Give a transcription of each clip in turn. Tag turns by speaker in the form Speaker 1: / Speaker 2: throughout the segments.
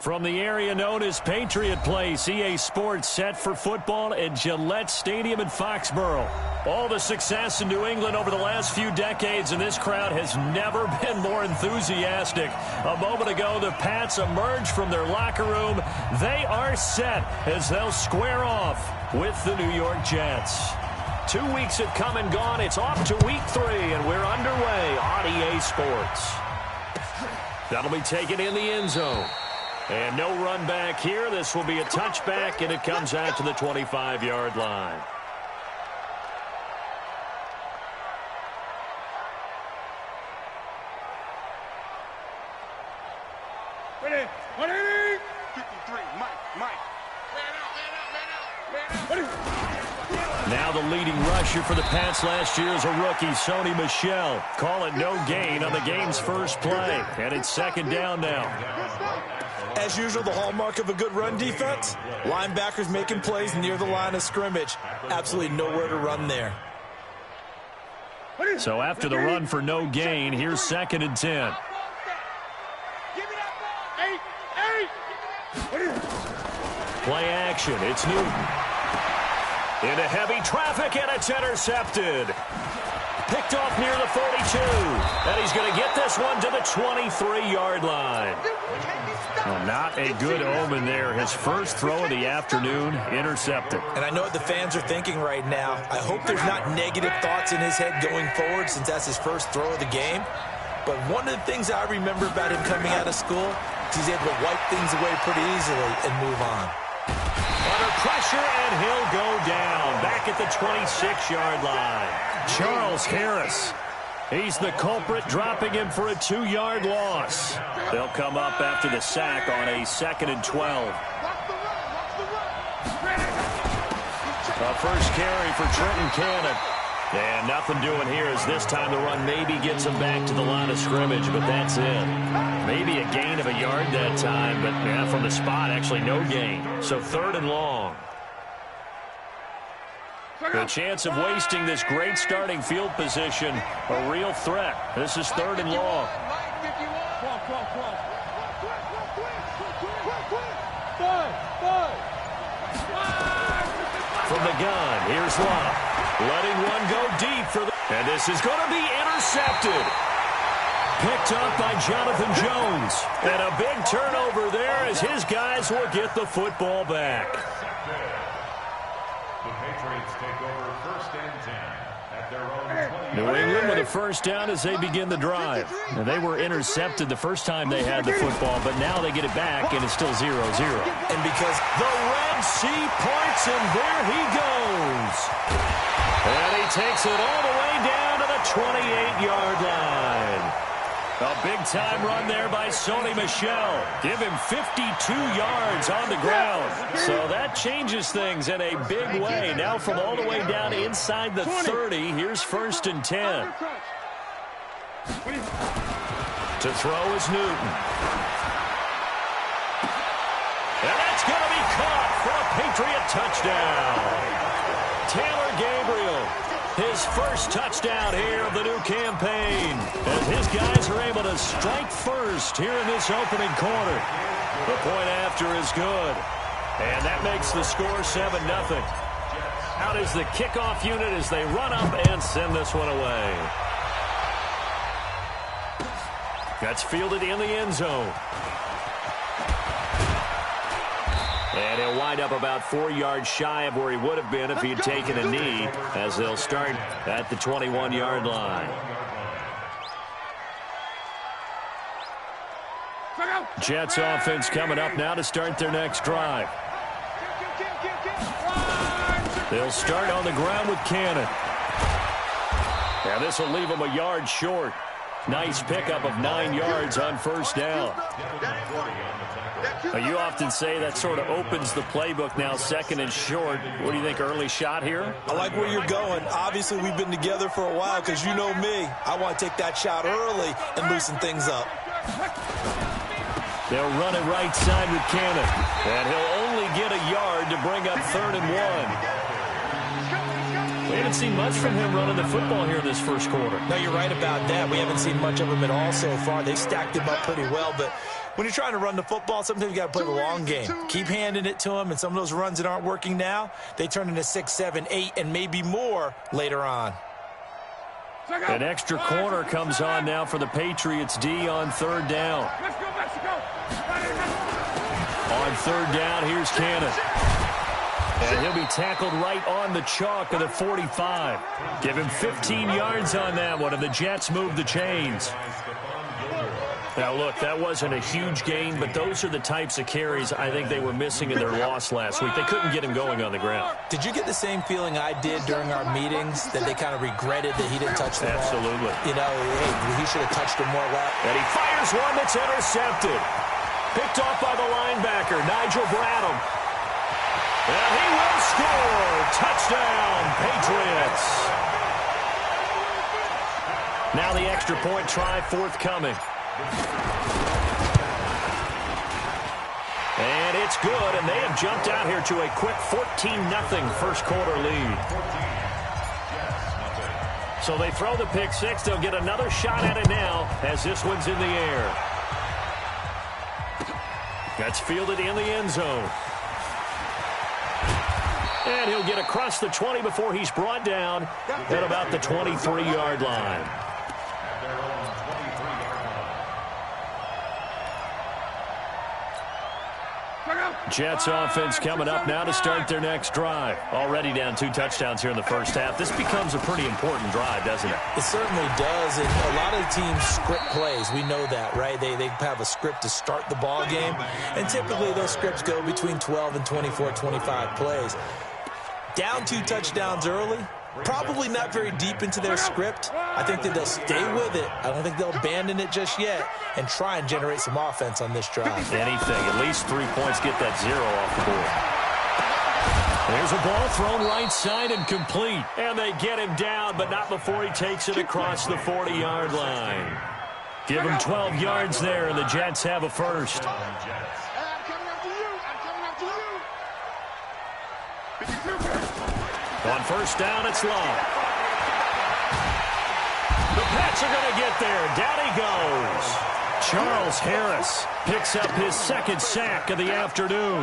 Speaker 1: From the area known as Patriot Place, EA Sports set for football at Gillette Stadium in Foxborough. All the success in New England over the last few decades, and this crowd has never been more enthusiastic. A moment ago, the Pats emerged from their locker room. They are set as they'll square off with the New York Jets. 2 weeks have come and gone. It's off to week 3, and we're underway on EA Sports. That'll be taken in the end zone. And no run back here. This will be a touchback, and it comes out to the 25-yard line.
Speaker 2: Ready? 53, Mike.
Speaker 1: Now the leading rusher for the Pats last year is a rookie, Sony Michel. Call it no gain on the game's first play. And it's second down now.
Speaker 3: As usual, the hallmark of a good run defense, linebackers making plays near the line of scrimmage. Absolutely nowhere to run there.
Speaker 1: So after the run for no gain, here's second and 10. Play action. It's Newton. Into heavy traffic, and it's intercepted. Picked off near the 42. And he's going to get this one to the 23-yard line. Well, not a good omen there. His first throw of the afternoon, intercepted.
Speaker 3: And I know what the fans are thinking right now. I hope there's not negative thoughts in his head going forward since that's his first throw of the game. But one of the things I remember about him coming out of school is he's able to wipe things away pretty easily and move on.
Speaker 1: Under pressure, and he'll go down. Back at the 26-yard line. Charles Harris. He's the culprit, dropping him for a 2-yard loss. They'll come up after the sack on a 2nd and 12. A first carry for Trenton Cannon. And nothing doing here as this time the run maybe gets him back to the line of scrimmage, but that's it. Maybe a gain of a yard that time, but from the spot, actually no gain. So 3rd and long. The chance of wasting this great starting field position, a real threat. This is 3rd and long. From the gun, here's Love. Letting one go deep for the... And this is going to be intercepted. Picked up by Jonathan Jones. And a big turnover there as his guys will get the football back.
Speaker 4: The Patriots take over 1st and 10 at their own 20.
Speaker 1: New England with a first down as they begin the drive. And they were intercepted the first time they had the football, but now they get it back, and it's still 0-0.
Speaker 3: And because
Speaker 1: the Red Sea points, and there he goes. And he takes it all the way down to the 28-yard line. A big-time run there by Sony Michel. Give him 52 yards on the ground. So that changes things in a big way. Now from all the way down inside the 30, here's 1st and 10. To throw is Newton. And that's going to be caught for a Patriot touchdown. Taylor Gabriel, his first touchdown here of the new campaign, as his guys are able to strike first here in this opening quarter. The point after is good, and that makes the score 7-0. Out is the kickoff unit as they run up and send this one away. That's fielded in the end zone. And he'll wind up about 4 yards shy of where he would have been if he had taken a knee, as they'll start at the 21-yard line. Jets offense coming up now to start their next drive. They'll start on the ground with Cannon. Now this will leave them a yard short. Nice pickup of 9 yards on first down. You often say that sort of opens the playbook now, 2nd and short. What do you think, early shot here?
Speaker 3: I like where you're going. Obviously, we've been together for a while because you know me. I want to take that shot early and loosen things up.
Speaker 1: They'll run it right side with Cannon. And he'll only get a yard to bring up 3rd and 1. haven't seen much from him running the football here in this first quarter.
Speaker 3: No, you're right about that. We haven't seen much of him at all so far. They stacked him up pretty well, but when you're trying to run the football, sometimes you got to play the long game. Keep handing it to him, and some of those runs that aren't working now, they turn into 6, 7, 8, and maybe more later on.
Speaker 1: An extra corner comes on now for the Patriots D on third down.
Speaker 2: Let's go, Mexico.
Speaker 1: On third down, here's Cannon. And he'll be tackled right on the chalk of the 45. Give him 15 yards on that one, and the Jets move the chains. Now, look, that wasn't a huge gain, but those are the types of carries I think they were missing in their loss last week. They couldn't get him going on the ground.
Speaker 3: Did you get the same feeling I did during our meetings, that they kind of regretted that he didn't touch the ball?
Speaker 1: Absolutely.
Speaker 3: You know, hey, he should have touched him more well.
Speaker 1: And he fires one that's intercepted. Picked off by the linebacker, Nigel Bradham. And he will score. Touchdown, Patriots. Now the extra point try forthcoming. And it's good, and they have jumped out here to a quick 14-0 first quarter lead. So they throw the pick six. They'll get another shot at it now as this one's in the air. That's fielded in the end zone. And he'll get across the 20 before he's brought down at about the 23-yard line. Jets offense coming up now to start their next drive. Already down 2 touchdowns here in the first half. This becomes a pretty important drive, doesn't it?
Speaker 3: It certainly does, and a lot of teams script plays. We know that, right? They have a script to start the ball game, and typically those scripts go between 12 and 24, 25 plays. Down 2 touchdowns early, probably not very deep into their script. I think that they'll stay with it. I don't think they'll abandon it just yet and try and generate some offense on this drive.
Speaker 1: Anything, at least 3 points, get that 0 off the board. There's a ball thrown right side and complete. And they get him down, but not before he takes it across the 40-yard line. Give him 12 yards there, and the Jets have a first.
Speaker 2: I'm coming after you. I'm coming after you.
Speaker 1: On first down, it's Love. The Pats are going to get there. Down he goes. Charles Harris picks up his second sack of the afternoon.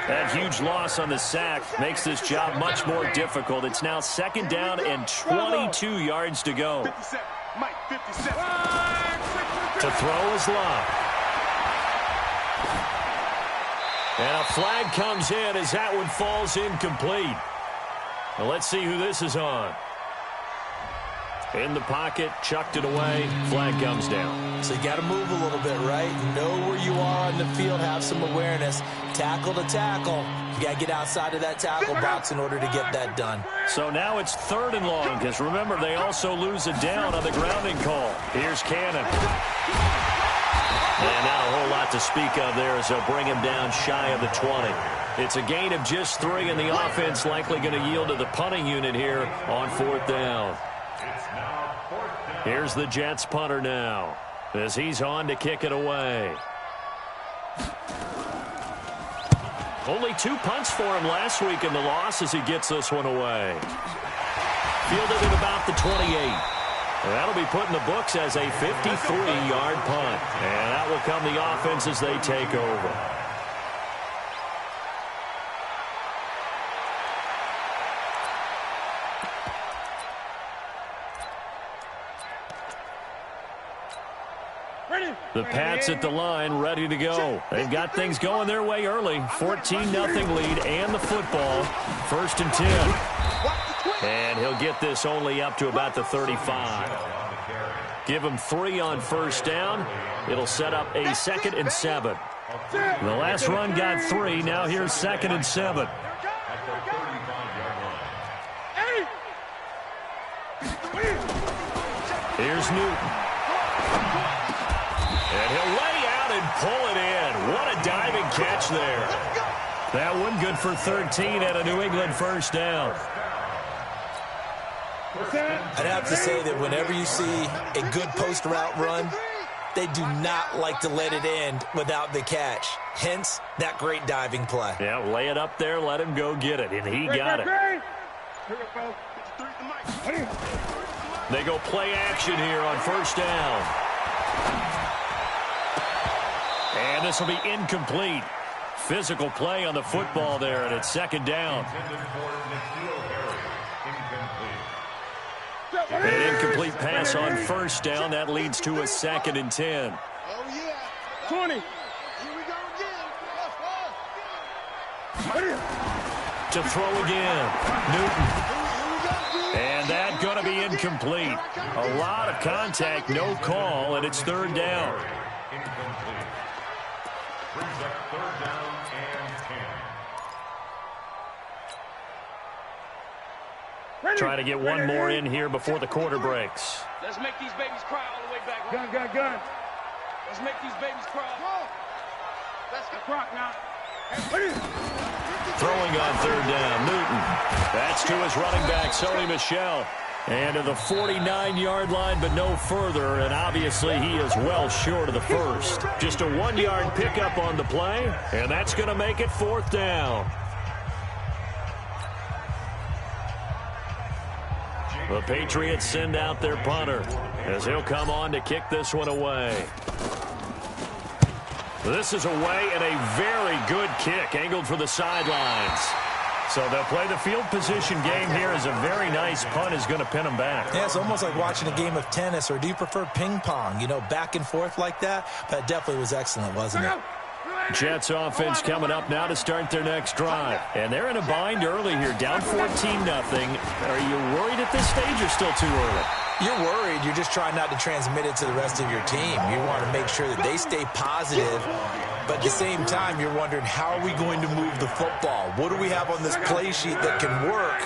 Speaker 1: That huge loss on the sack makes this job much more difficult. It's now second down and 22 yards to go.
Speaker 2: 57. Mike, 57.
Speaker 1: To throw is Love. And a flag comes in as that one falls incomplete. Well, let's see who this is on. In the pocket, chucked it away, flag comes down.
Speaker 3: So you got to move a little bit, right? Know where you are on the field, have some awareness. Tackle to tackle. You got to get outside of that tackle box in order to get that done.
Speaker 1: So now it's 3rd and long, because remember, they also lose a down on the grounding call. Here's Cannon. And not a whole lot to speak of there as they'll bring him down shy of the 20. It's a gain of just 3, and the offense likely going to yield to the punting unit here on 4th down. Here's the Jets punter now as he's on to kick it away. Only 2 punts for him last week in the loss as he gets this one away. Fielded at about the 28. That'll be put in the books as a 53-yard punt. And that will come the offense as they take over. The Pats at the line, ready to go. They've got things going their way early. 14-0 lead and the football. 1st and 10. And he'll get this only up to about the 35. Give him 3 on first down. It'll set up a 2nd and 7. The last run got 3. Now here's 2nd and 7. Here's Newton. And he'll lay out and pull it in. What a diving catch there. That one good for 13 at a New England first down.
Speaker 3: I'd have to say that whenever you see a good post route run, they do not like to let it end without the catch. Hence, that great diving play.
Speaker 1: Yeah, lay it up there, let him go get it, and he got it. They go play action here on first down. And this will be incomplete. Physical play on the football there, and it's second down. An incomplete pass on first down. That leads to a 2nd and 10.
Speaker 2: Oh, yeah. 20. Here we go again.
Speaker 1: To throw again. Newton. And that's going to be incomplete. A lot of contact, no call, and it's third down.
Speaker 4: Incomplete. Brings up third down and 10.
Speaker 1: Trying to get one more in here before the quarter breaks.
Speaker 5: Let's make these babies cry all the way back.
Speaker 2: Gun.
Speaker 5: Let's make these babies cry.
Speaker 2: Let's go. Rock now.
Speaker 1: Throwing on third down, Newton. That's to his running back, Sony Michel. And to the 49-yard line, but no further. And obviously he is well short of the first. Just a 1-yard pickup on the play, and that's going to make it fourth down. The Patriots send out their punter as he'll come on to kick this one away. This is away and a very good kick, angled for the sidelines. So they'll play the field position game here as a very nice punt is going to pin them back.
Speaker 3: Yeah, it's almost like watching a game of tennis, or do you prefer ping pong? You know, back and forth like that? That definitely was excellent, wasn't it?
Speaker 1: Jets offense coming up now to start their next drive. And they're in a bind early here, down 14-0. Are you worried at this stage or still too early?
Speaker 3: You're worried. You're just trying not to transmit it to the rest of your team. You want to make sure that they stay positive. But at the same time, you're wondering, how are we going to move the football? What do we have on this play sheet that can work?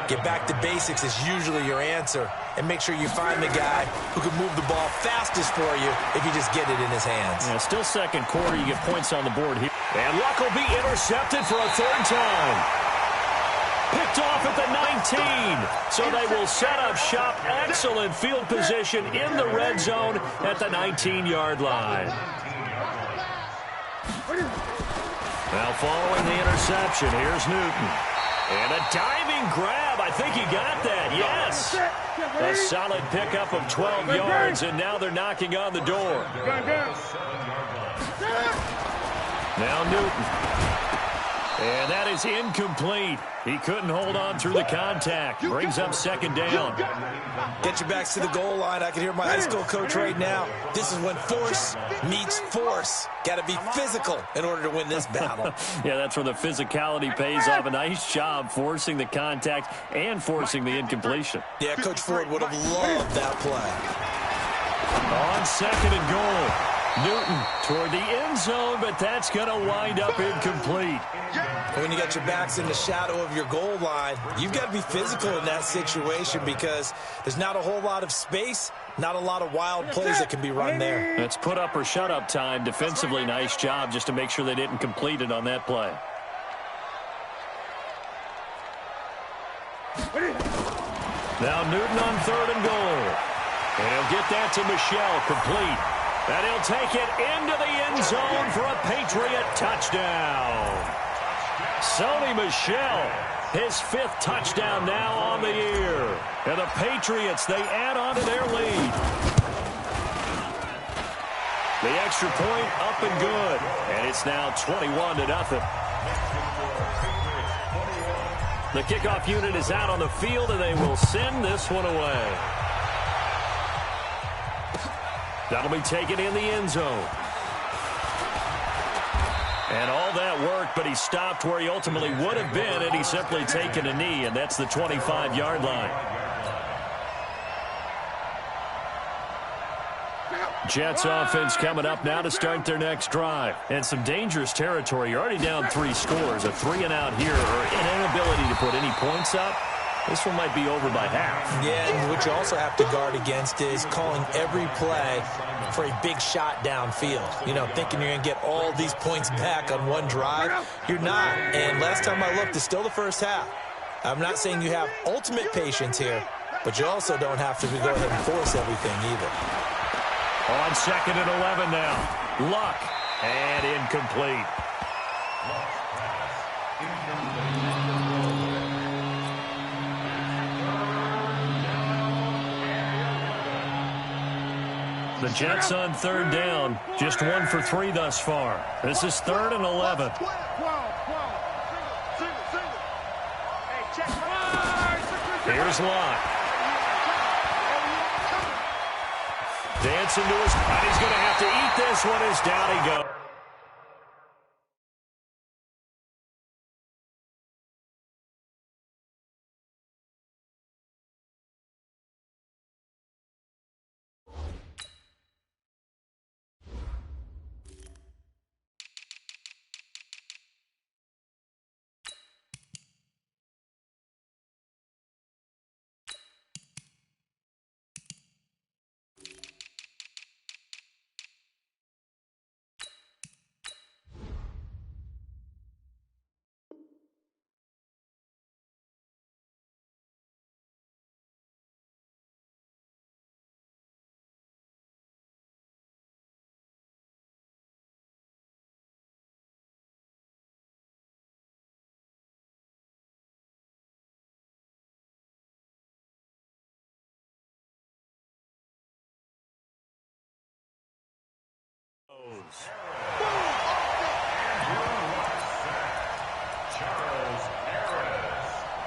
Speaker 3: Get back to basics is usually your answer. And make sure you find the guy who can move the ball fastest for you if you just get it in his hands.
Speaker 1: Yeah, still second quarter. You get points on the board here. And Luck will be intercepted for a third time. Picked off at the 19. So they will set up shop. Excellent field position in the red zone at the 19-yard line. Now following the interception, here's Newton. And a diving grab. I think he got that. Yes. A solid pickup of 12 yards, and now they're knocking on the door. Now Newton. And that is incomplete. He couldn't hold on through the contact. Brings up second down.
Speaker 3: Get your backs to the goal line. I can hear my high school coach right now. This is when force meets force. Got to be physical in order to win this battle.
Speaker 1: Yeah, that's where the physicality pays off. A nice job forcing the contact and forcing the incompletion.
Speaker 3: Yeah, Coach Ford would have loved that play.
Speaker 1: On second and goal. Newton toward the end zone, but that's going to wind up incomplete.
Speaker 3: When you got your backs in the shadow of your goal line, you've got to be physical in that situation because there's not a whole lot of space, not a lot of wild plays that can be run there.
Speaker 1: It's put up or shut up time. Defensively, nice job just to make sure they didn't complete it on that play. Now Newton on third and goal. And he'll get that to Michel, complete. And he'll take it into the end zone for a Patriot touchdown. Sony Michel, his 5th touchdown now on the year. And the Patriots, they add on to their lead. The extra point up and good. And it's now 21-0. The kickoff unit is out on the field, and they will send this one away. That'll be taken in the end zone. And all that worked, but he stopped where he ultimately would have been had he simply taken a knee, and that's the 25-yard line. Jets offense coming up now to start their next drive. And some dangerous territory. You're already down 3 scores. A 3-and-out here, or an inability to put any points up. This one might be over by half.
Speaker 3: Yeah, and what you also have to guard against is calling every play for a big shot downfield. You know, thinking you're going to get all these points back on one drive. You're not. And last time I looked, it's still the first half. I'm not saying you have ultimate patience here, but you also don't have to go ahead and force everything either.
Speaker 1: On second and 11 now. Luck. And incomplete. The Jets on third down, just 1 for 3 thus far. This is 3rd and 11. Here's Lott. Dancing to his, and he's going to have to eat this one as down he goes.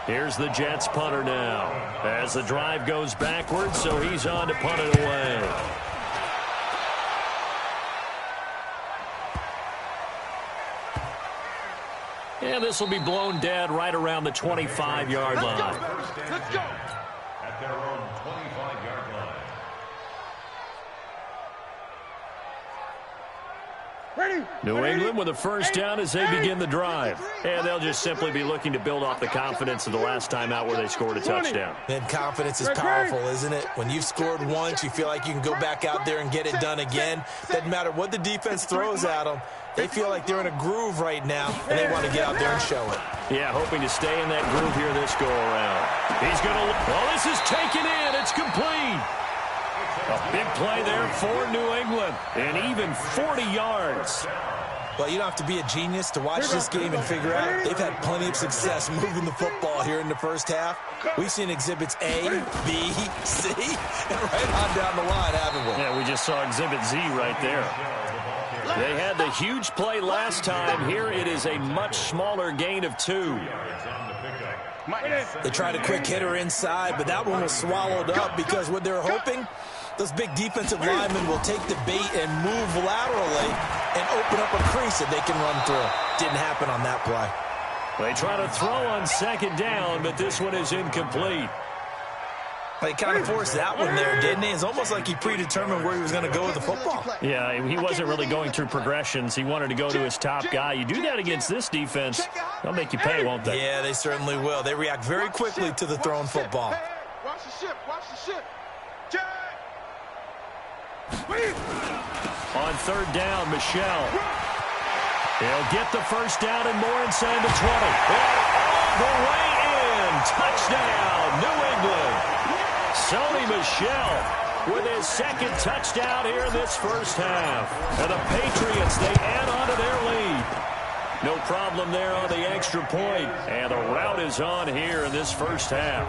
Speaker 1: Here's the Jets punter now as the drive goes backwards, so he's on to punt it away. And this will be blown dead right around the 25-yard line.
Speaker 4: Let's go. At their own 25-yard line.
Speaker 1: New England with a first down as they begin the drive. And they'll just simply be looking to build off the confidence of the last time out where they scored a touchdown.
Speaker 3: And confidence is powerful, isn't it? When you've scored once, you feel like you can go back out there and get it done again. Doesn't matter what the defense throws at them. They feel like they're in a groove right now, and they want to get out there and show it.
Speaker 1: Yeah, hoping to stay in that groove here this go-around. He's going to... Well, this is taken in. It's complete. A big play there for New England, and even 40 yards.
Speaker 3: Well, you don't have to be a genius to watch this game and figure out they've had plenty of success moving the football here in the first half. We've seen exhibits A, B, C, and right on down the line, haven't we?
Speaker 1: Yeah, we just saw exhibit Z right there. They had the huge play last time. Here it is a much smaller gain of 2.
Speaker 3: They tried a quick hitter inside, but that one was swallowed up because what they're hoping, those big defensive linemen will take the bait and move laterally and open up a crease that they can run through. Didn't happen on that play.
Speaker 1: They try to throw on second down, but this one is incomplete.
Speaker 3: He kind of forced that one there, didn't he? It's almost like he predetermined where he was going to go with the football.
Speaker 1: Yeah, he wasn't really going through progressions. He wanted to go to his top guy. You do that against this defense, they'll make you pay, won't they?
Speaker 3: Yeah, they certainly will. They react very quickly to the thrown football.
Speaker 2: Watch the ship, watch the ship.
Speaker 1: On third down, Michelle. He'll get the first down and more inside the 20. All the way in. Touchdown, New England. Sony Michel with his second touchdown here in this first half. And the Patriots, they add on to their lead. No problem there on the extra point. And the route is on here in this first half.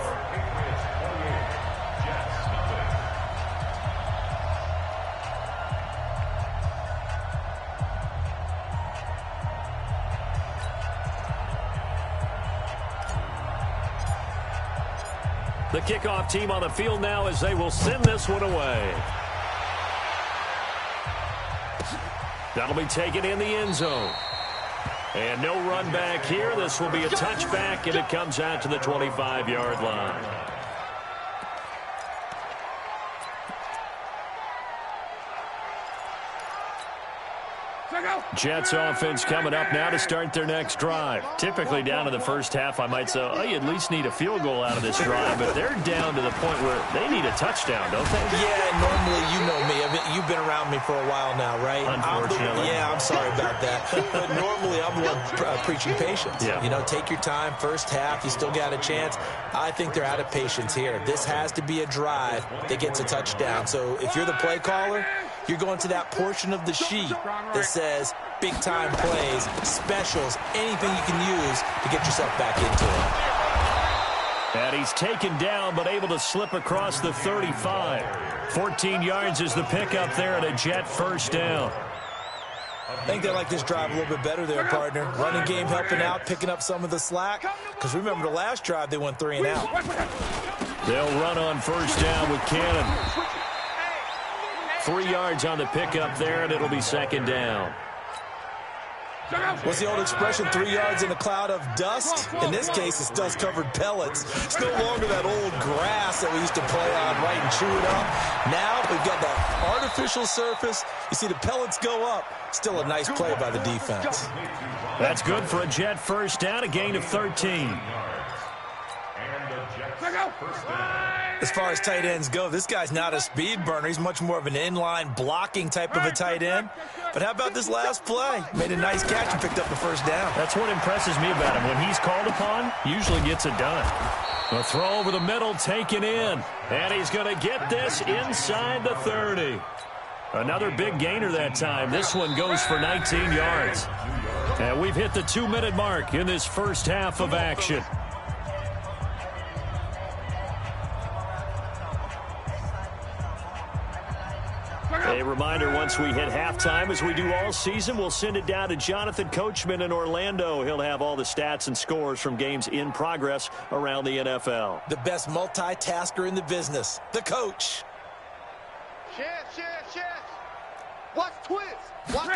Speaker 1: The kickoff team on the field now as they will send this one away. That'll be taken in the end zone. And no run back here. This will be a touchback, and it comes out to the 25-yard line. Jets offense coming up now to start their next drive. Typically down in the first half, I might say, oh, you at least need a field goal out of this drive, but they're down to the point where they need a touchdown, don't they?
Speaker 3: Yeah, normally, you know me. You've been around me for a while now, right?
Speaker 1: Unfortunately.
Speaker 3: I'm sorry about that. But normally, I'm the one preaching patience.
Speaker 1: Yeah.
Speaker 3: You know, take your time. First half, you still got a chance. I think they're out of patience here. This has to be a drive that gets a touchdown. So if you're the play caller, you're going to that portion of the sheet that says big-time plays, specials, anything you can use to get yourself back into it.
Speaker 1: And he's taken down but able to slip across the 35. 14 yards is the pickup there and a Jet first down.
Speaker 3: I think they like this drive a little bit better there, partner. Running game helping out, picking up some of the slack. Because remember the last drive, they went 3 and out.
Speaker 1: They'll run on first down with Cannon. 3 yards on the pickup there, and it'll be second down.
Speaker 3: What's the old expression, 3 yards in a cloud of dust? In this case, it's dust-covered pellets. It's no longer that old grass that we used to play on, right, and chew it up. Now we've got that artificial surface. You see the pellets go up. Still a nice play by the defense.
Speaker 1: That's good for a Jet first down, a gain of 13.
Speaker 3: As far as tight ends go, this guy's not a speed burner. He's much more of an inline blocking type of a tight end. But how about this last play? Made a nice catch and picked up the first down.
Speaker 1: That's what impresses me about him. When he's called upon, usually gets it done. A throw over the middle taken in. And he's going to get this inside the 30. Another big gainer that time. This one goes for 19 yards. And we've hit the 2-minute mark in this first half of action. A reminder, once we hit halftime, as we do all season, we'll send it down to Jonathan Coachman in Orlando. He'll have all the stats and scores from games in progress around the NFL.
Speaker 3: The best multitasker in the business, the coach.
Speaker 2: Chance. Watch twist. Watch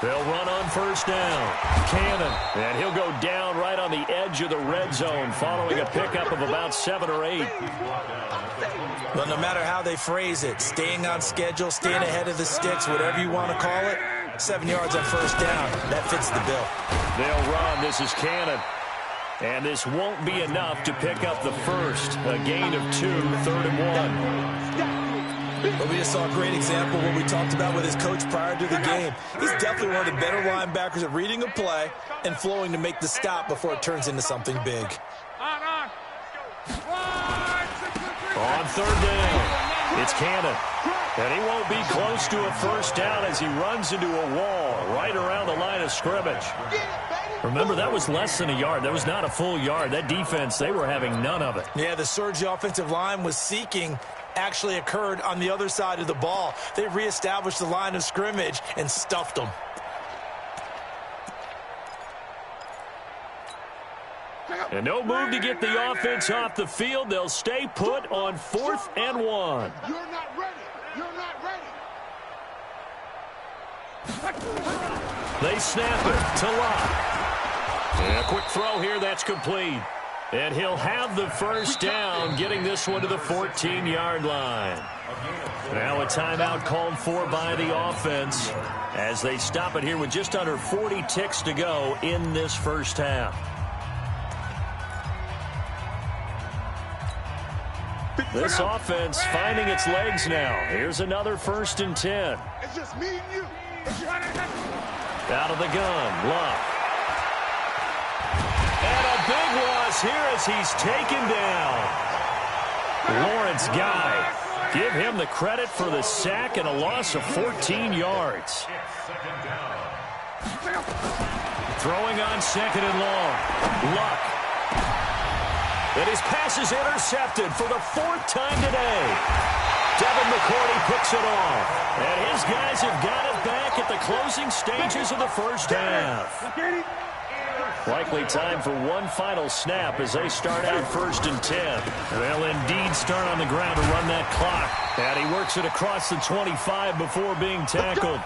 Speaker 1: They'll run on first down. Cannon. And he'll go down right on the edge of the red zone following a pickup of about 7 or 8.
Speaker 3: Well, no matter how they phrase it, staying on schedule, staying ahead of the sticks, whatever you want to call it, 7 yards on first down, that fits the bill.
Speaker 1: They'll run. This is Cannon. And this won't be enough to pick up the first. A gain of 2, 3rd and 1.
Speaker 3: But we just saw a great example of what we talked about with his coach prior to the game. He's definitely one of the better linebackers at reading a play and flowing to make the stop before it turns into something big.
Speaker 1: On third down, it's Cannon. And he won't be close to a first down as he runs into a wall right around the line of scrimmage. Remember, that was less than a yard. That was not a full yard. That defense, they were having none of it.
Speaker 3: Yeah, the surge the offensive line was seeking actually occurred on the other side of the ball. They reestablished the line of scrimmage and stuffed them.
Speaker 1: And no move to get the offense off the field. They'll stay put on 4th and 1.
Speaker 2: You're not ready. You're not ready.
Speaker 1: They snap it to Locke. And a quick throw here, that's complete. And he'll have the first down, getting this one to the 14-yard line. Now a timeout called for by the offense as they stop it here with just under 40 ticks to go in this first half. This offense finding its legs now. Here's another 1st and 10.
Speaker 2: It's just me and you.
Speaker 1: Out of the gun, Locke. And a big loss here as he's taken down. Lawrence Guy. Give him the credit for the sack and a loss of 14 yards. Throwing on 2nd and long. Luck. And his pass is intercepted for the 4th time today. Devin McCourty picks it off. And his guys have got it back at the closing stages of the first half. Likely time for one final snap as they start out 1st and 10. They'll indeed start on the ground to run that clock. And he works it across the 25 before being tackled.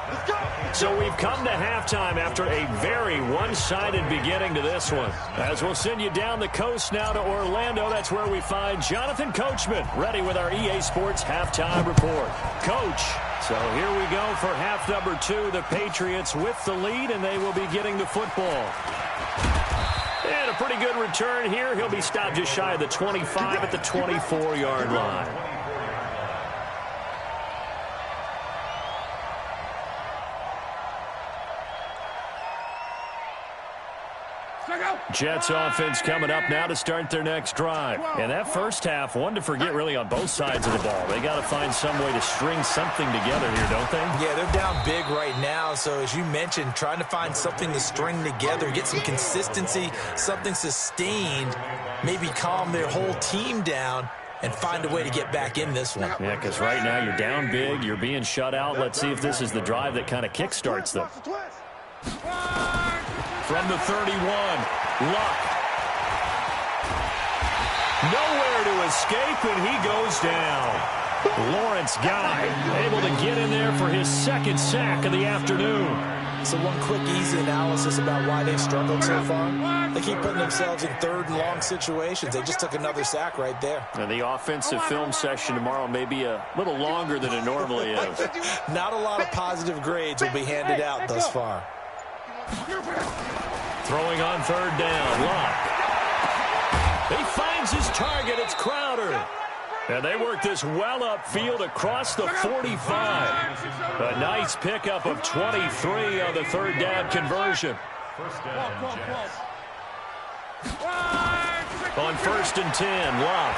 Speaker 1: So we've come to halftime after a very one-sided beginning to this one. As we'll send you down the coast now to Orlando, that's where we find Jonathan Coachman ready with our EA Sports Halftime Report. Coach, so here we go for half number 2. The Patriots with the lead, and they will be getting the football. And a pretty good return here. He'll be stopped just shy of the 25 at the 24-yard line. Jets offense coming up now to start their next drive. And that first half, one to forget really on both sides of the ball. They got to find some way to string something together here, don't they?
Speaker 3: Yeah, they're down big right now. So as you mentioned, trying to find something to string together, get some consistency, something sustained, maybe calm their whole team down and find a way to get back in this one.
Speaker 1: Yeah, because right now you're down big, you're being shut out. Let's see if this is the drive that kind of kickstarts them. From the 31, Luck. Nowhere to escape, and he goes down. Lawrence Guy able to get in there for his second sack of the afternoon.
Speaker 3: So one quick, easy analysis about why they struggled so far. They keep putting themselves in third and long situations. They just took another sack right there.
Speaker 1: And the offensive film session tomorrow may be a little longer than it normally is.
Speaker 3: Not a lot of positive grades will be handed out thus far.
Speaker 1: Throwing on third down, Luck. He finds his target. It's Crowder. And they work this well upfield across the 45. A nice pickup of 23 on the third down conversion.
Speaker 4: First down, Jets.
Speaker 1: On 1st and 10, Luck.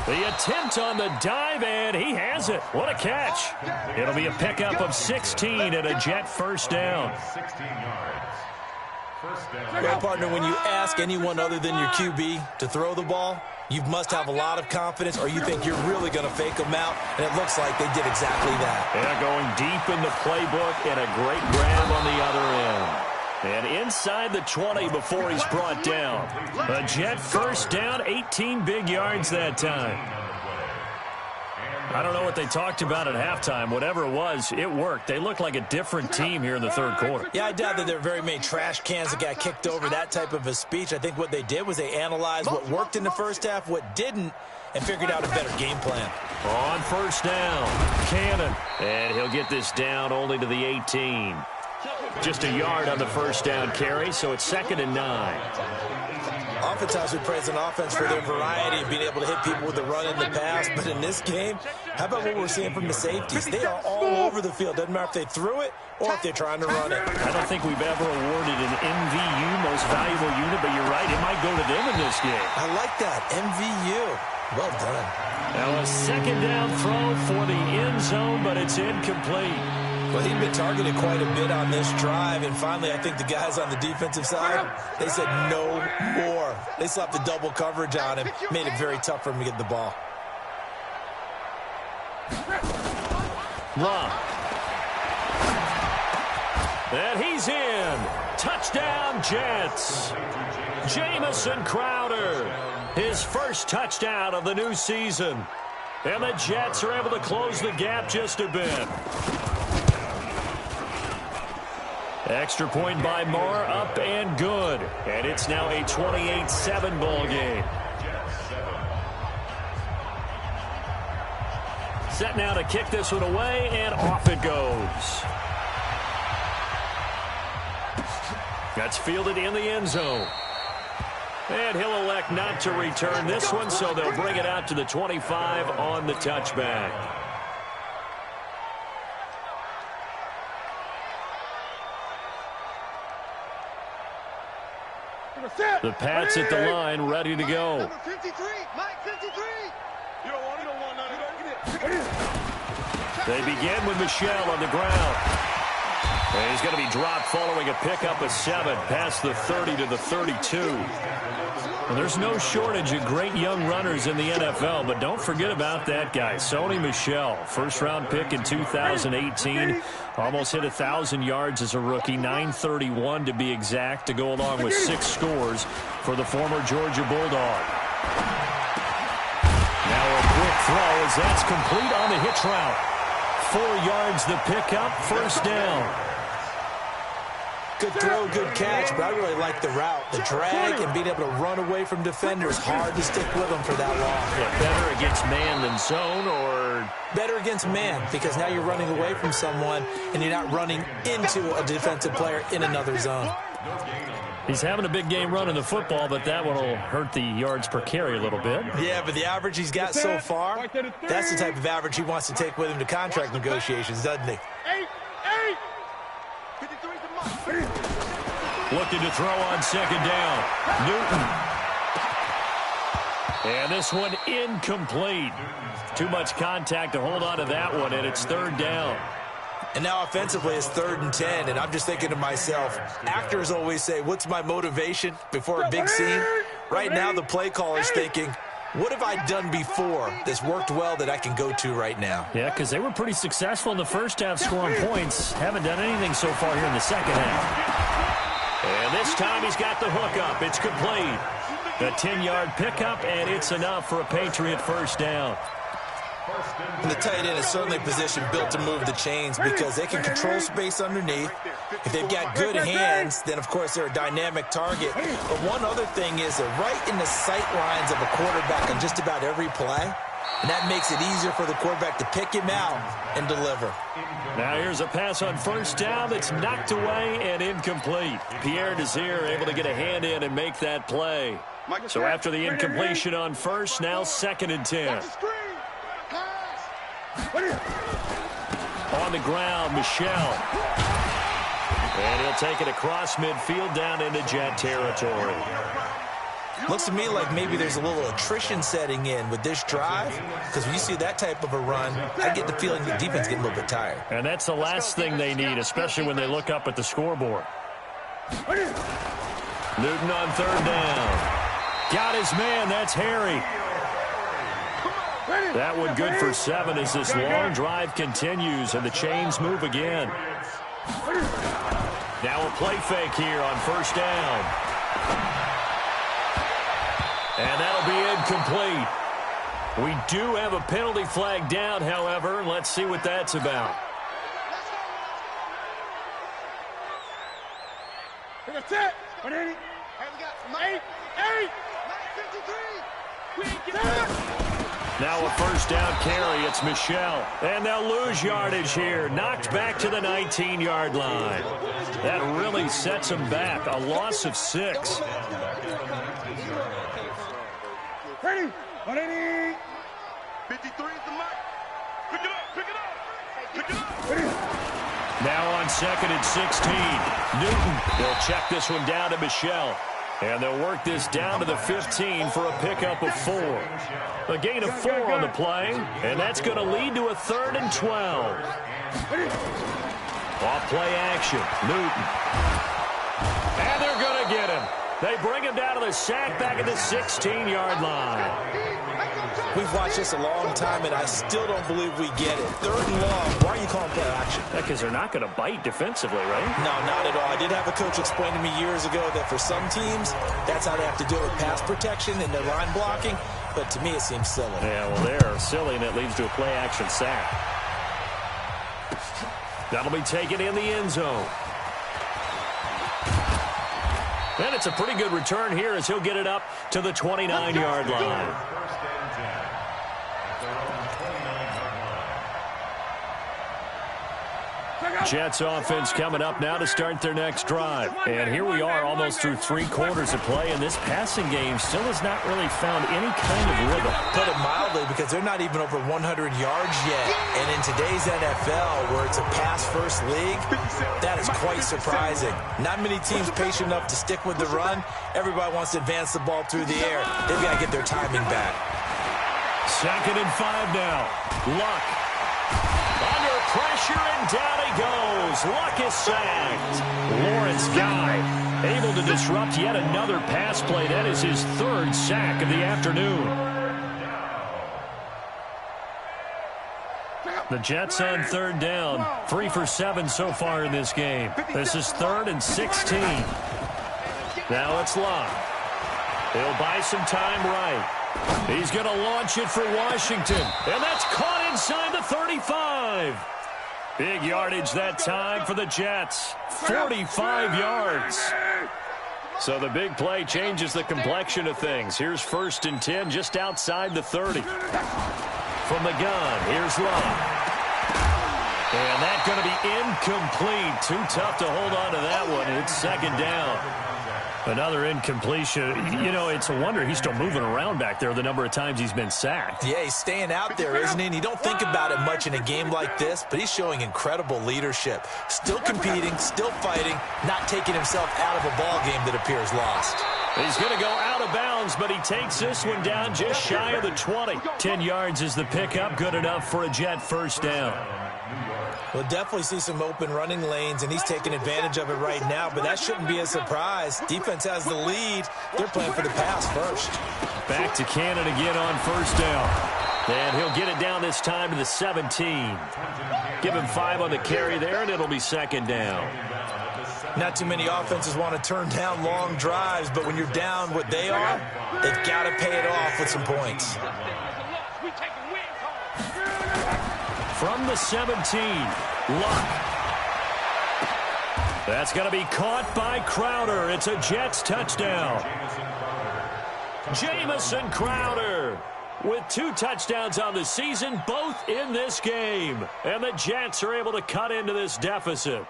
Speaker 1: The attempt on the dive, and he has it. What a catch. It'll be a pickup of 16 and a Jet first down.
Speaker 4: 16 yards. First down.
Speaker 3: Well, partner, when you ask anyone other than your QB to throw the ball, you must have a lot of confidence or you think you're really going to fake them out, and it looks like they did exactly that.
Speaker 1: Yeah, going deep in the playbook and a great grab on the other end. And inside the 20 before he's brought down. A Jet first down, 18 big yards that time. I don't know what they talked about at halftime. Whatever it was, it worked. They look like a different team here in the third quarter.
Speaker 3: Yeah, I doubt that there are very many trash cans that got kicked over, that type of a speech. I think what they did was they analyzed what worked in the first half, what didn't, and figured out a better game plan.
Speaker 1: On first down, Cannon. And he'll get this down only to the 18. Just a yard on the first down carry, so it's 2nd and 9.
Speaker 3: Oftentimes we praise an offense for their variety of being able to hit people with the run in the pass, but in this game, how about what we're seeing from the safeties? They are all over the field. Doesn't matter if they threw it or if they're trying to run it.
Speaker 1: I don't think we've ever awarded an MVU, most valuable unit, but you're right, it might go to them in this game.
Speaker 3: I like that, MVU. Well done.
Speaker 1: Now a 2nd down throw for the end zone, but it's incomplete.
Speaker 3: Well, he'd been targeted quite a bit on this drive, and finally I think the guys on the defensive side, they said no more. They slapped the double coverage on him, made it very tough for him to get the ball.
Speaker 1: Luck. And he's in. Touchdown, Jets. Jamison Crowder, his first touchdown of the new season. And the Jets are able to close the gap just a bit. Extra point by Moore, up and good. And it's now a 28-7 ball game. Set now to kick this one away, and off it goes. That's fielded in the end zone. And he'll elect not to return this one, so they'll bring it out to the 25 on the touchback. The Pats at the line, ready to go.
Speaker 2: Number 53, Mike 53.
Speaker 5: You don't want none of that.
Speaker 1: They begin with Michel on the ground. And he's going to be dropped following a pickup of 7 past the 30 to the 32. Well, there's no shortage of great young runners in the NFL, but don't forget about that guy, Sony Michel. First-round pick in 2018. Almost hit 1,000 yards as a rookie, 931 to be exact, to go along with 6 scores for the former Georgia Bulldog. Now a quick throw as that's complete on the hitch route. 4 yards the pickup, first down.
Speaker 3: Good throw, good catch, but I really like the route. The drag and being able to run away from defenders, hard to stick with them for that long.
Speaker 1: Yeah, better against man than zone, or
Speaker 3: better against man, because now you're running away from someone and you're not running into a defensive player in another zone.
Speaker 1: He's having a big game running the football, but that one will hurt the yards per carry a little bit.
Speaker 3: Yeah, but the average he's got so far, that's the type of average he wants to take with him to contract negotiations, doesn't he?
Speaker 2: 53's the mark.
Speaker 1: Looking to throw on second down. Newton. And this one incomplete. Too much contact to hold on to that one, and it's third down.
Speaker 3: And now offensively it's 3rd and 10, and I'm just thinking to myself, actors always say, what's my motivation before a big scene? Right now the play caller's thinking, what have I done before that's worked well that I can go to right now?
Speaker 1: Yeah, because they were pretty successful in the first half scoring points. Haven't done anything so far here in the second half. And this time he's got the hook up. It's complete. A 10-yard pickup, and it's enough for a Patriot first down.
Speaker 3: And the tight end is certainly a position built to move the chains because they can control space underneath. If they've got good hands, then, of course, they're a dynamic target. But one other thing is they're right in the sight lines of a quarterback on just about every play. And that makes it easier for the quarterback to pick him out and deliver.
Speaker 1: Now here's a pass on first down that's knocked away and incomplete. Pierre Desir able to get a hand in and make that play. So after the incompletion on first, now 2nd and 10. On the ground, Michel. And he'll take it across midfield down into Jet territory.
Speaker 3: Looks to me like maybe there's a little attrition setting in with this drive, because when you see that type of a run, I get the feeling the defense getting a little bit tired.
Speaker 1: And that's the last thing they need, especially when they look up at the scoreboard. Newton on 3rd down. Got his man. That's Harry. That one good for 7 as this long drive continues and the chains move again. Now a play fake here on first down. And that'll be incomplete. We do have a penalty flag down, however. Let's see what that's about.
Speaker 2: That's it. What is it? Hey, we got Mike. 53.
Speaker 1: Now a first down carry. It's Michel. And they'll lose yardage here. Knocked back to the 19-yard line. That really sets them back. A loss of 6.
Speaker 2: Ready? 180. 53 is the mark. Pick it up. Pick it up. Pick it up. Ready?
Speaker 1: Now on 2nd and 16. Newton. They'll check this one down to Michel. And they'll work this down to the 15 for a pickup of 4. A gain of 4 on the play, and that's going to lead to a 3rd and 12. Off play action, Newton. And they're going to get him. They bring him down to the sack back at the 16-yard line.
Speaker 3: We've watched this a long time, and I still don't believe we get it. 3rd and long. Why are you calling play action?
Speaker 1: Because they're not going to bite defensively, right?
Speaker 3: No, not at all. I did have a coach explain to me years ago that for some teams, that's how they have to deal with pass protection and their line blocking. But to me, it seems silly.
Speaker 1: Yeah, well, they're silly, and it leads to a play action sack. That'll be taken in the end zone. And it's a pretty good return here as he'll get it up to the 29-yard line. Jets offense coming up now to start their next drive. And here we are almost through 3 quarters of play, and this passing game still has not really found any kind of rhythm.
Speaker 3: Put it mildly, because they're not even over 100 yards yet. And in today's NFL, where it's a pass-first league, that is quite surprising. Not many teams patient enough to stick with the run. Everybody wants to advance the ball through the air. They've got to get their timing back.
Speaker 1: 2nd and 5 now. Luck. Under pressure, and down he goes. Luck is sacked. Lawrence Guy able to disrupt yet another pass play. That is his 3rd sack of the afternoon. The Jets on 3rd down. 3 for 7 so far in this game. This is 3rd and 16. Now it's Luck. He'll buy some time right. He's going to launch it for Washington. And that's caught inside the 35. Big yardage that time for the Jets. 45 yards. So the big play changes the complexion of things. Here's 1st and 10 just outside the 30. From the gun, here's Love. And that's going to be incomplete. Too tough to hold on to that one. It's 2nd down. Another incompletion. You know, it's a wonder he's still moving around back there the number of times he's been sacked.
Speaker 3: Yeah, he's staying out there, isn't he? And you don't think about it much in a game like this, but he's showing incredible leadership. Still competing, still fighting, not taking himself out of a ball game that appears lost.
Speaker 1: He's going to go out of bounds, but he takes this one down just shy of the 20. 10 yards is the pickup, good enough for a Jet first down.
Speaker 3: We'll definitely see some open running lanes, and he's taking advantage of it right now, but that shouldn't be a surprise. Defense has the lead. They're playing for the pass first.
Speaker 1: Back to Cannon again on first down. And he'll get it down this time to the 17. Give him 5 on the carry there, and it'll be second down.
Speaker 3: Not too many offenses want to turn down long drives, but when you're down what they are, they've got to pay it off with some points.
Speaker 1: From the 17, Luck. That's going to be caught by Crowder. It's a Jets touchdown. Jamison Crowder with 2 touchdowns on the season, both in this game. And the Jets are able to cut into this deficit.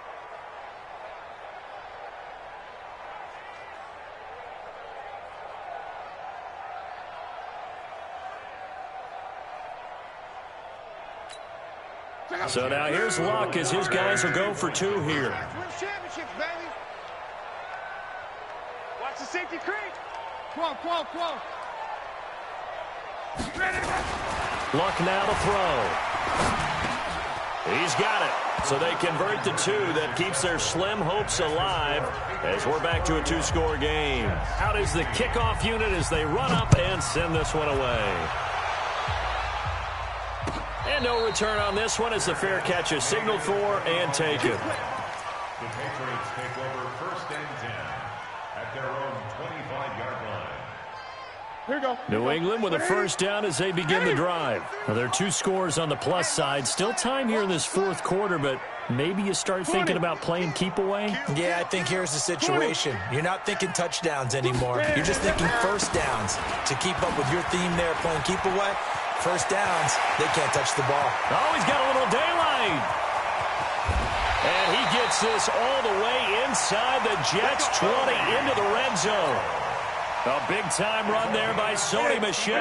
Speaker 1: So now here's Luck as his guys will go for 2 here.
Speaker 5: Watch the safety creep. Quo.
Speaker 1: Luck now to throw. He's got it. So they convert the 2. That keeps their slim hopes alive as we're back to a 2-score game. Out is the kickoff unit as they run up and send this one away. And no return on this one as the fair catch is signaled for and taken.
Speaker 4: The Patriots take over first and 10 at their own 25-yard line.
Speaker 5: Here we go.
Speaker 1: New England with a first down as they begin the drive. Well, there are 2 scores on the plus side. Still time here in this 4th quarter, but maybe you start thinking about playing keep away?
Speaker 3: Yeah, I think here's the situation. You're not thinking touchdowns anymore. You're just thinking first downs. To keep up with your theme there, playing keep away, first downs, they can't touch the ball.
Speaker 1: Oh, he's got a little daylight. And he gets this all the way inside the Jets' 20 into the red zone. A big-time run there by Sony Michel.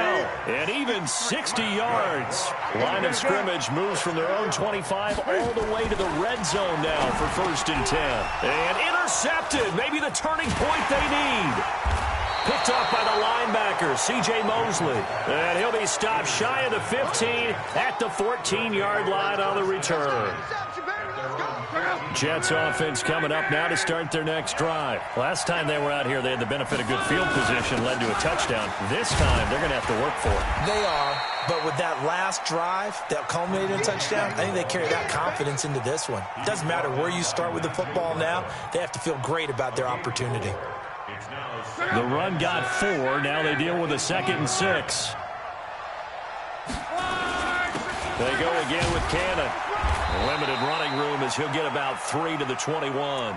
Speaker 1: And even 60 yards. Line of scrimmage moves from their own 25 all the way to the red zone now for first and 10. And intercepted. Maybe the turning point they need. Picked off by the linebacker, C.J. Mosley. And he'll be stopped shy of the 15 at the 14-yard line on the return. Jets offense coming up now to start their next drive. Last time they were out here, they had the benefit of good field position, led to a touchdown. This time, they're going to have to work for it.
Speaker 3: They are, but with that last drive that culminated in a touchdown, I think they carry that confidence into this one. It doesn't matter where you start with the football now. They have to feel great about their opportunity.
Speaker 1: The run got 4. Now they deal with a 2nd and 6. They go again with Cannon. Limited running room as he'll get about 3 to the 21.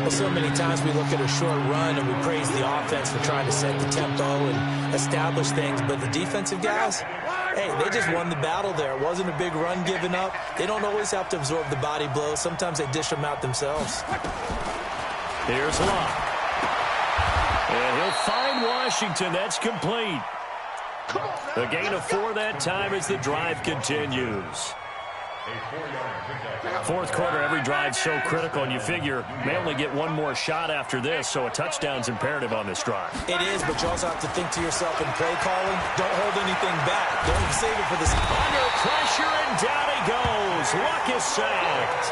Speaker 3: Well, so many times we look at a short run and we praise the offense for trying to set the tempo and establish things, but the defensive guys, hey, they just won the battle there. It wasn't a big run given up. They don't always have to absorb the body blows. Sometimes they dish them out themselves.
Speaker 1: Here's Luck. And he'll find Washington. That's complete. The gain of 4 that time as the drive continues. 4th quarter, every drive's so critical, and you figure may only get 1 more shot after this, so a touchdown's imperative on this drive.
Speaker 3: It is, but you also have to think to yourself in play calling, don't hold anything back. Don't save it for this.
Speaker 1: Under pressure, and down he goes. Luck is sacked.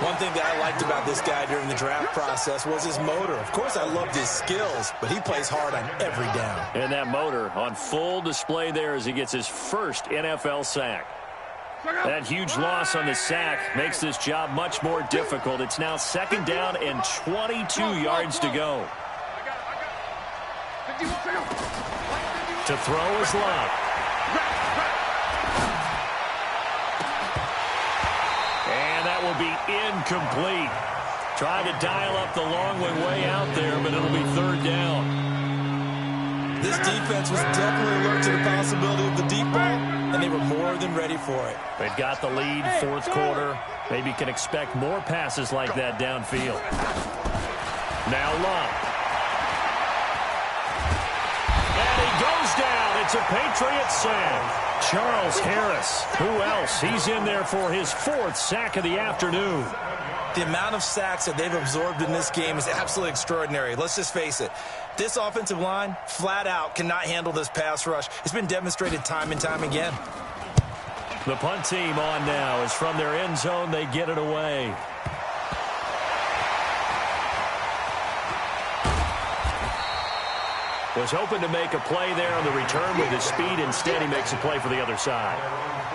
Speaker 3: One thing that I liked about this guy during the draft process was his motor. Of course, I loved his skills, but he plays hard on every down.
Speaker 1: And that motor on full display there as he gets his first NFL sack. That huge loss on the sack makes this job much more difficult. It's now 2nd down and 22 yards to go. To throw is Luck. And that will be incomplete. Trying to dial up the long way out there, but it'll be 3rd down.
Speaker 3: This defense was definitely alert to the possibility of the deep ball, and they were more than ready for it.
Speaker 1: They've got the lead, 4th quarter. Maybe can expect more passes like that downfield. Now Love. And he goes down. It's a Patriots sack. Charles Harris. Who else? He's in there for his 4th sack of the afternoon.
Speaker 3: The amount of sacks that they've absorbed in this game is absolutely extraordinary. Let's just face it. This offensive line, flat out, cannot handle this pass rush. It's been demonstrated time and time again.
Speaker 1: The punt team on now. As from their end zone, they get it away. Was hoping to make a play there on the return with his speed. Instead, he makes a play for the other side.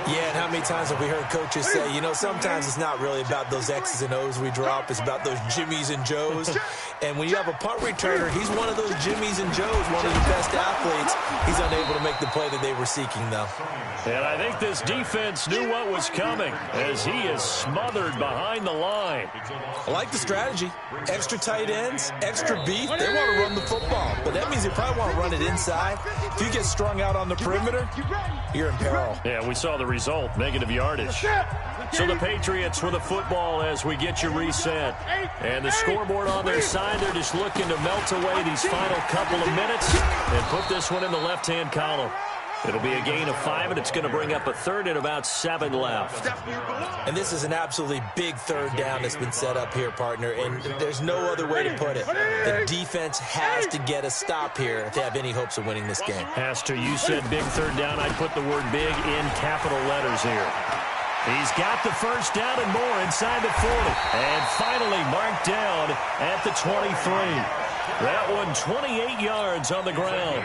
Speaker 3: Yeah, and how many times have we heard coaches say, you know, sometimes it's not really about those X's and O's we drop. It's about those Jimmies and Joes. And when you have a punt returner, he's one of those Jimmies and Joes, one of the best athletes. He's unable to make the play that they were seeking, though.
Speaker 1: And I think this defense knew what was coming as he is smothered behind the line.
Speaker 3: I like the strategy. Extra tight ends, extra beef. They want to run the football, but that means they probably want to run it inside. If you get strung out on the perimeter, you're in peril.
Speaker 1: Yeah, we saw the result, negative yardage. So the Patriots with the football as we get you reset. And the scoreboard on their side, they're just looking to melt away these final couple of minutes and put this one in the left-hand column. It'll be a gain of 5, and it's going to bring up a third and about 7 left.
Speaker 3: And this is an absolutely big third down that's been set up here, partner, and there's no other way to put it. The defense has to get a stop here if they have any hopes of winning this game.
Speaker 1: Has to. You said big third down. I'd put the word big in capital letters here. He's got the first down and more inside the 40. And finally marked down at the 23. That one 28 yards on the ground.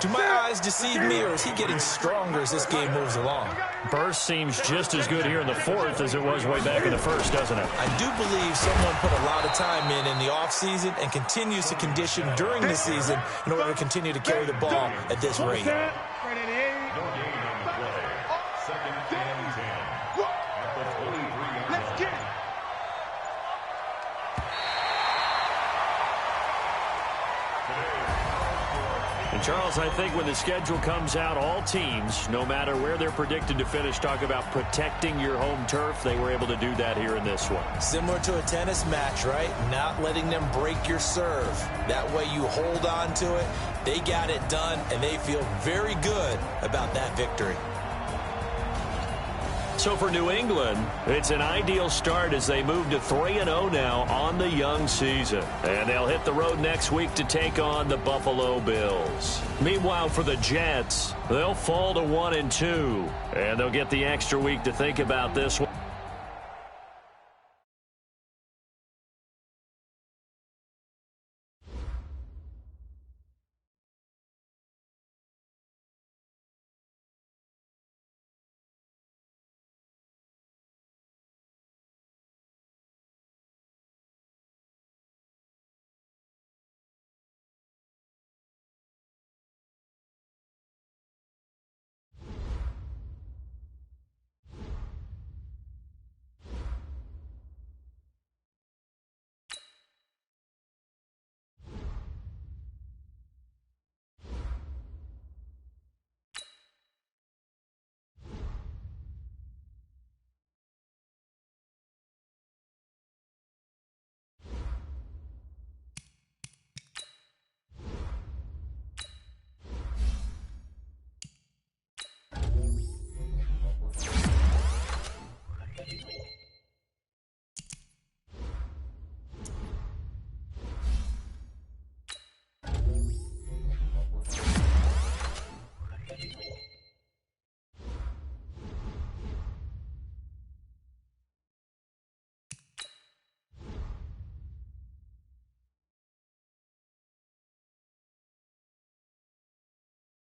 Speaker 3: Do my eyes deceive me, or is he getting stronger as this game moves along?
Speaker 1: Burst seems just as good here in the 4th as it was way back in the 1st, doesn't it?
Speaker 3: I do believe someone put a lot of time in the offseason and continues to condition during the season in order to continue to carry the ball at this rate.
Speaker 1: And Charles, I think when the schedule comes out, all teams, no matter where they're predicted to finish, talk about protecting your home turf. They were able to do that here in this one.
Speaker 3: Similar to a tennis match, right? Not letting them break your serve. That way you hold on to it. They got it done, and they feel very good about that victory.
Speaker 1: So for New England, it's an ideal start as they move to 3-0 now on the young season. And they'll hit the road next week to take on the Buffalo Bills. Meanwhile, for the Jets, they'll fall to 1-2. And they'll get the extra week to think about this one.